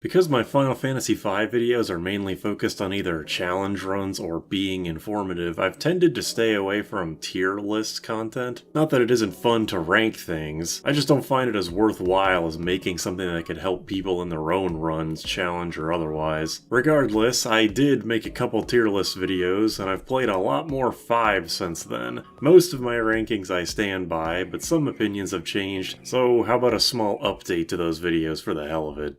Because my Final Fantasy V videos are mainly focused on either challenge runs or being informative, I've tended to stay away from tier list content. Not that it isn't fun to rank things, I just don't find it as worthwhile as making something that could help people in their own runs, challenge or otherwise. Regardless, I did make a couple tier list videos, and I've played a lot more 5 since then. Most of my rankings I stand by, but some opinions have changed, so how about a small update to those videos for the hell of it?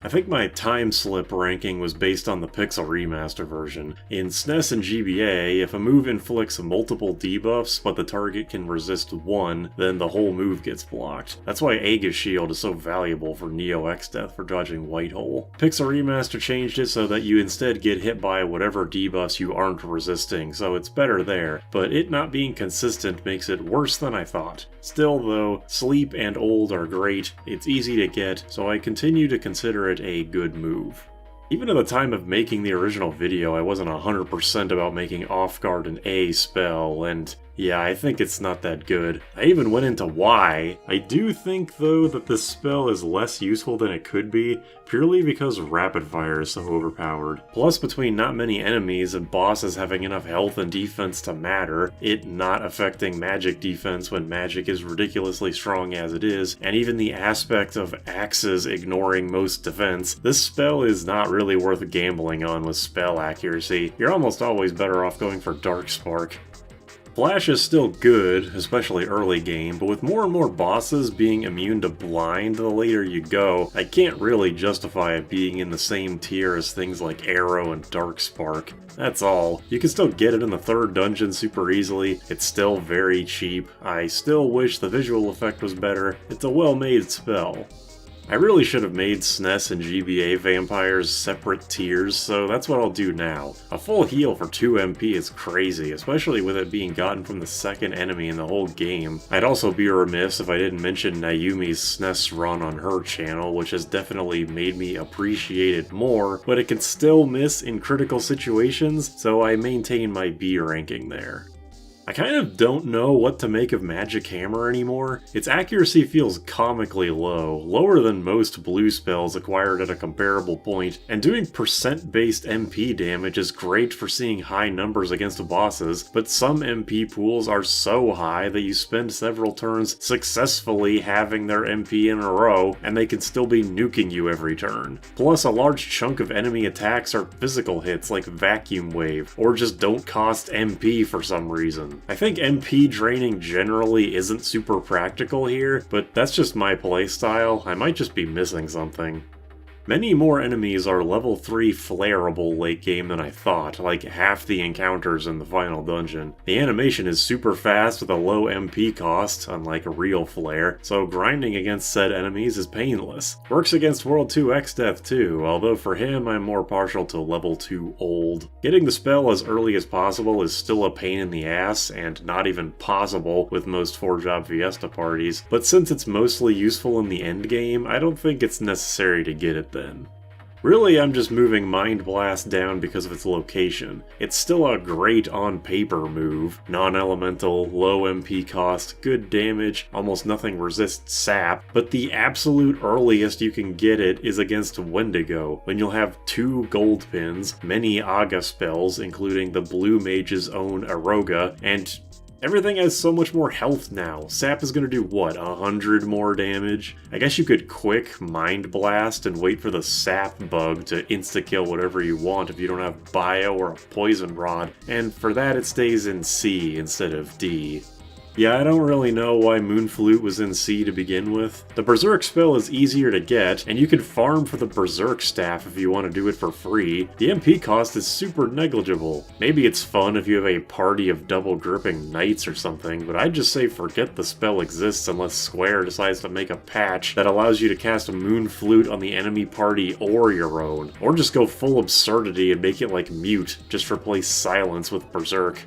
I think my time slip ranking was based on the Pixel Remaster version. In SNES and GBA, if a move inflicts multiple debuffs but the target can resist one, then the whole move gets blocked. That's why Aegis Shield is so valuable for Neo X-Death for dodging White Hole. Pixel Remaster changed it so that you instead get hit by whatever debuffs you aren't resisting, so it's better there, but it not being consistent makes it worse than I thought. Still though, Sleep and Old are great, it's easy to get, so I continue to consider it a good move. Even at the time of making the original video, I wasn't 100% about making Off Guard an A spell, and yeah, I think it's not that good. I even went into why. I do think though that this spell is less useful than it could be, purely because Rapid Fire is so overpowered. Plus, between not many enemies and bosses having enough health and defense to matter, it not affecting magic defense when magic is ridiculously strong as it is, and even the aspect of axes ignoring most defense, this spell is not really worth gambling on with spell accuracy. You're almost always better off going for Dark Spark. Flash is still good, especially early game, but with more and more bosses being immune to blind the later you go, I can't really justify it being in the same tier as things like Arrow and Dark Spark. That's all. You can still get it in the 3rd dungeon super easily, it's still very cheap, I still wish the visual effect was better, it's a well-made spell. I really should have made SNES and GBA vampires separate tiers, so that's what I'll do now. A full heal for 2 MP is crazy, especially with it being gotten from the second enemy in the whole game. I'd also be remiss if I didn't mention Nayumi's SNES run on her channel, which has definitely made me appreciate it more, but it can still miss in critical situations, so I maintain my B ranking there. I kind of don't know what to make of Magic Hammer anymore. Its accuracy feels comically low, lower than most blue spells acquired at a comparable point, and doing percent-based MP damage is great for seeing high numbers against bosses, but some MP pools are so high that you spend several turns successfully having their MP in a row, and they can still be nuking you every turn. Plus, a large chunk of enemy attacks are physical hits like Vacuum Wave, or just don't cost MP for some reason. I think MP draining generally isn't super practical here, but that's just my playstyle. I might just be missing something. Many more enemies are level 3 flareable late game than I thought, like half the encounters in the final dungeon. The animation is super fast with a low MP cost, unlike a real flare, so grinding against said enemies is painless. Works against World 2 X-Death too, although for him I'm more partial to level 2 old. Getting the spell as early as possible is still a pain in the ass, and not even possible with most 4-job Fiesta parties, but since it's mostly useful in the endgame, I don't think it's necessary to get it then. Really, I'm just moving Mind Blast down because of its location. It's still a great on-paper move. Non-elemental, low MP cost, good damage, almost nothing resists sap, but the absolute earliest you can get it is against Wendigo, when you'll have 2 gold pins, many Aga spells, including the Blue Mage's own Aroga, and everything has so much more health now. Sap is gonna do what, 100 more damage? I guess you could quick Mind Blast and wait for the Sap bug to insta-kill whatever you want if you don't have Bio or a Poison Rod, and for that it stays in C instead of D. Yeah, I don't really know why Moon Flute was in C to begin with. The Berserk spell is easier to get, and you can farm for the Berserk staff if you want to do it for free. The MP cost is super negligible. Maybe it's fun if you have a party of double gripping knights or something, but I'd just say forget the spell exists unless Square decides to make a patch that allows you to cast a Moon Flute on the enemy party or your own. Or just go full absurdity and make it like Mute, just replace Silence with Berserk.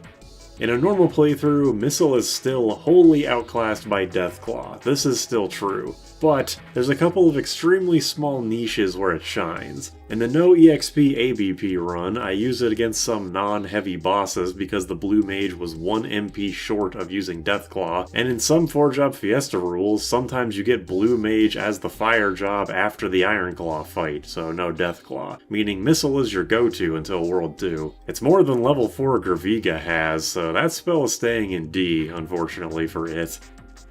In a normal playthrough, Missile is still wholly outclassed by Deathclaw. This is still true. But there's a couple of extremely small niches where it shines. In the no EXP ABP run, I used it against some non-heavy bosses because the blue mage was 1 MP short of using Deathclaw, and in some 4-job Fiesta rules, sometimes you get blue mage as the fire job after the Ironclaw fight, so no Deathclaw, meaning Missile is your go-to until World 2. It's more than level 4 Graviga has, so that spell is staying in D, unfortunately for it.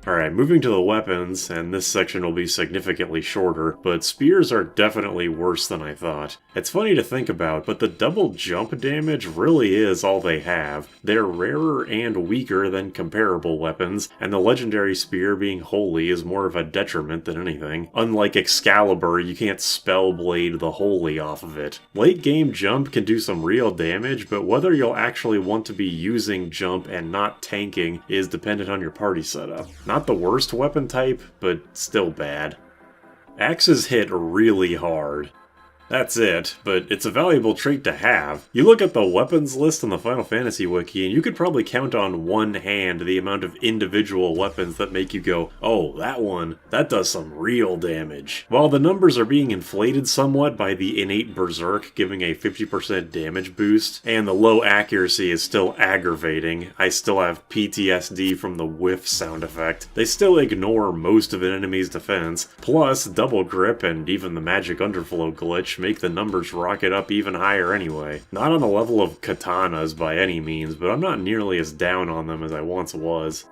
Alright, moving to the weapons, and this section will be significantly shorter, but spears are definitely worse than I thought. It's funny to think about, but the double jump damage really is all they have. They're rarer and weaker than comparable weapons, and the legendary spear being holy is more of a detriment than anything. Unlike Excalibur, you can't spellblade the holy off of it. Late game jump can do some real damage, but whether you'll actually want to be using jump and not tanking is dependent on your party setup. Not the worst weapon type, but still bad. Axes hit really hard. That's it, but it's a valuable trait to have. You look at the weapons list on the Final Fantasy Wiki, and you could probably count on one hand the amount of individual weapons that make you go, oh, that does some real damage. While the numbers are being inflated somewhat by the innate Berserk giving a 50% damage boost, and the low accuracy is still aggravating, I still have PTSD from the whiff sound effect, they still ignore most of an enemy's defense, plus double grip and even the magic underflow glitch make the numbers rocket up even higher anyway. Not on the level of katanas by any means, but I'm not nearly as down on them as I once was.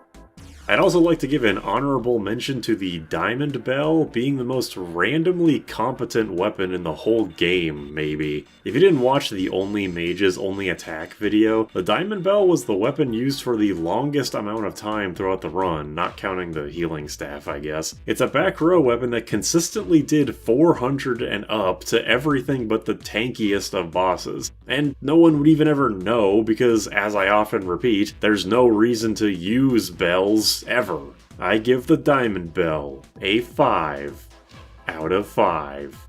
I'd also like to give an honorable mention to the Diamond Bell being the most randomly competent weapon in the whole game, maybe. If you didn't watch the Only Mages Only Attack video, the Diamond Bell was the weapon used for the longest amount of time throughout the run, not counting the healing staff, I guess. It's a back row weapon that consistently did 400 and up to everything but the tankiest of bosses. And no one would even ever know because, as I often repeat, there's no reason to use bells ever. I give the Diamond Bell a 5 out of 5.